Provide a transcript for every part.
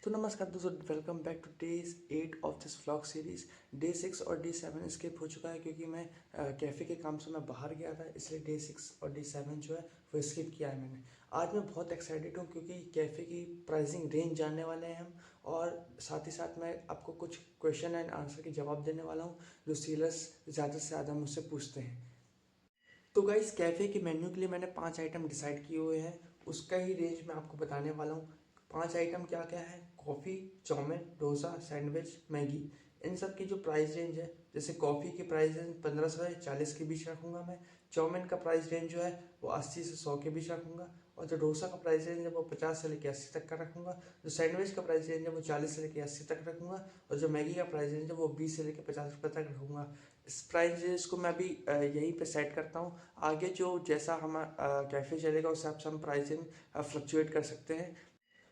तो नमस्कार दोस्तों, welcome back two days 8 of this vlog series. Day 6 और डे 7 स्किप हो चुका है क्योंकि मैं कैफ़े के काम से मैं बाहर गया था, इसलिए डे 6 और डे 7 जो है वो स्किप किया है मैंने। आज मैं बहुत एक्साइटेड हूँ क्योंकि कैफ़े की प्राइसिंग रेंज जानने वाले हैं हम, और साथ ही साथ मैं आपको कुछ क्वेश्चन एंड आंसर के जवाब देने वाला हूँ जो सीलर्स ज़्यादा से ज़्यादा मुझसे पूछते हैं। तो गाइस, कैफ़े के मेन्यू के लिए मैंने 5 आइटम डिसाइड किए हुए हैं, उसका ही रेंज मैं आपको बताने वाला हूँ। 5 आइटम क्या क्या है? Coffee, chowmein, dosa, sandwich, Maggi. इन सब की जो प्राइस रेंज है, जैसे कॉफ़ी की प्राइस रेंज 15 से 40 के बीच रखूँगा मैं। चाउमीन का प्राइस रेंज जो है वो 80 से 100 के बीच रखूँगा। और जो डोसा का प्राइस रेंज है वो 50 से लेकर 80 तक का रखूँगा। जो सैंडविच का प्राइस रेंज है वो 40 से लेकर 80 तक रखूँगा। और जो मैगी का प्राइस रेंज है वो 20 से लेकर 50 रुपये तक रखूँगा। इस प्राइस रेंज को मैं अभी यहीं पे सेट करता हूँ। आगे जो जैसा हम कैफ़े चलेगा उस हिसाब से हम प्राइसिंग फ्लक्चुएट कर सकते हैं।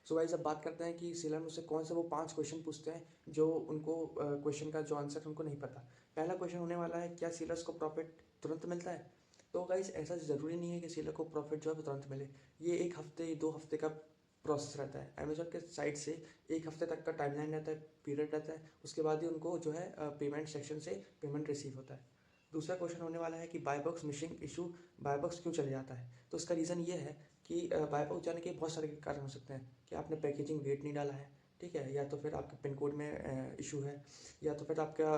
सो गाइस, अब बात करते हैं कि सेलर मुझसे कौन से वो 5 क्वेश्चन पूछते हैं जो उनको क्वेश्चन का जो आंसर उनको नहीं पता। पहला क्वेश्चन होने वाला है, क्या सेलर्स को प्रॉफिट तुरंत मिलता है? तो गाइस, ऐसा ज़रूरी नहीं है कि सेलर को प्रॉफिट जो है वो तुरंत मिले। ये 1 हफ्ते 2 हफ्ते का प्रोसेस रहता है। अमेजोन के साइड से 1 हफ्ते तक का टाइमलाइन रहता है, पीरियड रहता है। उसके बाद ही उनको जो है पेमेंट सेक्शन से पेमेंट रिसीव होता है। दूसरा क्वेश्चन होने वाला है कि buy box missing issue, buy box क्यों चले जाता है? तो इसका रीज़न ये है कि बाय बॉक्स जाने के बहुत सारे कारण हो सकते हैं कि आपने पैकेजिंग वेट नहीं डाला है, ठीक है, या तो फिर आपके पिन कोड में इशू है, या तो फिर आपका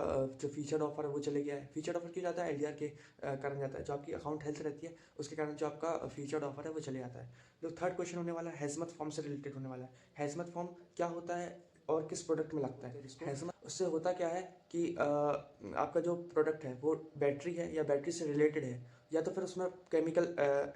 जो फीचर्ड ऑफर है वो चले गया है। फीचर्ड ऑफर क्यों जाता है? एलडीआर के कारण जाता है। जो आपकी अकाउंट हेल्थ रहती है उसके कारण जो आपका फीचर्ड ऑफर है वो चले जाता है। जो थर्ड क्वेश्चन होने वाला है हैजमत फॉर्म से रिलेटेड होने वाला है। हैजमत फॉर्म क्या होता है और किस प्रोडक्ट में लगता है? हैजमत उससे होता क्या है कि आपका जो प्रोडक्ट है वो बैटरी है या बैटरी से रिलेटेड है, या तो फिर उसमें केमिकल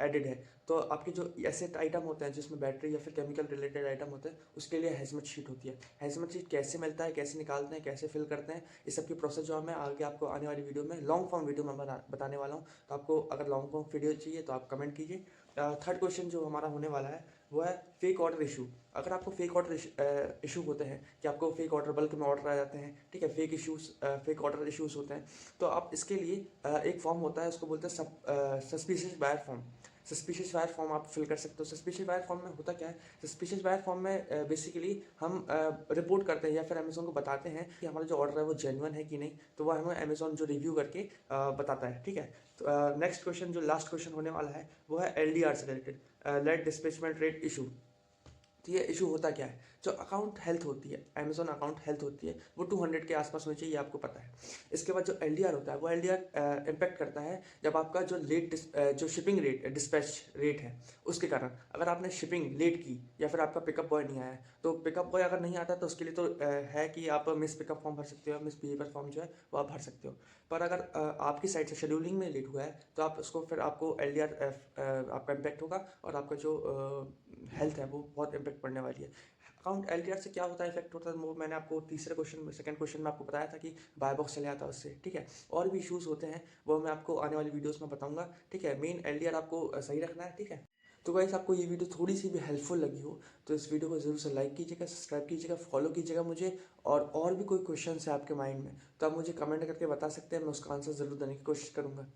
एडेड है। तो आपके जो ऐसे आइटम होते हैं जिसमें बैटरी या फिर केमिकल रिलेटेड आइटम होते हैं उसके लिए हैजमत शीट होती है। हैजमत शीट कैसे मिलता है, कैसे निकालते हैं, कैसे फिल करते हैं, इस सब की प्रोसेस जो है मैं आगे आपको आने वाली वीडियो में लॉन्ग फॉर्म वीडियो में बताने वाला हूँ। तो आपको अगर लॉन्ग फॉर्म वीडियो चाहिए तो आप कमेंट कीजिए। थर्ड क्वेश्चन जो हमारा होने वाला है वो है फेक ऑर्डर इशू। अगर आपको फेक ऑर्डर इशू होते हैं कि आपको फेक ऑर्डर बल्क में ऑर्डर आ जाते हैं, ठीक है, फेक ऑर्डर इश्यूज होते हैं, तो आप इसके लिए एक फॉर्म होता है, उसको बोलते हैं suspicious buyer form. Suspicious buyer form आप फिल कर सकते हो। सस्पिशियस बायर फॉर्म में होता क्या है? सस्पिशियस बायर फॉर्म में बेसिकली हम रिपोर्ट करते हैं या फिर अमेजोन को बताते हैं कि हमारा जो ऑर्डर है वो जेन्युइन है कि नहीं, तो वह हमें अमेजोन जो रिव्यू करके बताता है, ठीक है। तो नेक्स्ट क्वेश्चन, जो लास्ट क्वेश्चन होने वाला है वो है एलडीआर से रिलेटेड, लेट डिस्पैचमेंट रेट इशू। तो ये इशू होता क्या है? जो अकाउंट हेल्थ होती है, अमेजोन अकाउंट हेल्थ होती है, वो 200 के आसपास होनी चाहिए, ये आपको पता है। इसके बाद जो एलडीआर होता है वो एलडीआर इम्पैक्ट करता है जब आपका जो जो शिपिंग रेट, डिस्पैच रेट है, उसके कारण। अगर आपने शिपिंग लेट की या फिर आपका पिकअप बॉय नहीं आया, तो पिकअप बॉय अगर नहीं आता तो उसके लिए तो है कि आप मिस पिकअप फॉर्म भर सकते हो, मिस बिहेवियर फॉर्म जो है वो आप भर सकते हो। पर अगर आपकी साइड से शेड्यूलिंग में लेट हुआ है तो आप उसको फिर आपको एलडीआर आपका इम्पैक्ट होगा और आपका जो हेल्थ है वो बहुत इम्पैक्ट पड़ने वाली है। अकाउंट एलडीआर से क्या होता है, इफेक्ट होता है, वो मैंने आपको तीसरे क्वेश्चन में, सेकंड क्वेश्चन में आपको बताया था कि बाय बॉक्स चले आता है उससे, ठीक है। और भी इशूज़ होते हैं वो मैं आपको आने वाली वीडियोस में बताऊंगा, ठीक है। मेन एलडीआर आपको सही रखना है, ठीक है। तो गाइस, आपको ये वीडियो थोड़ी सी भी हेल्पफुल लगी हो तो इस वीडियो को ज़रूर से लाइक कीजिएगा, सब्सक्राइब कीजिएगा, फॉलो कीजिएगा मुझे। और भी कोई क्वेश्चन है आपके माइंड में तो आप मुझे कमेंट करके बता सकते हैं, मैं उसका आंसर ज़रूर देने की कोशिश करूँगा।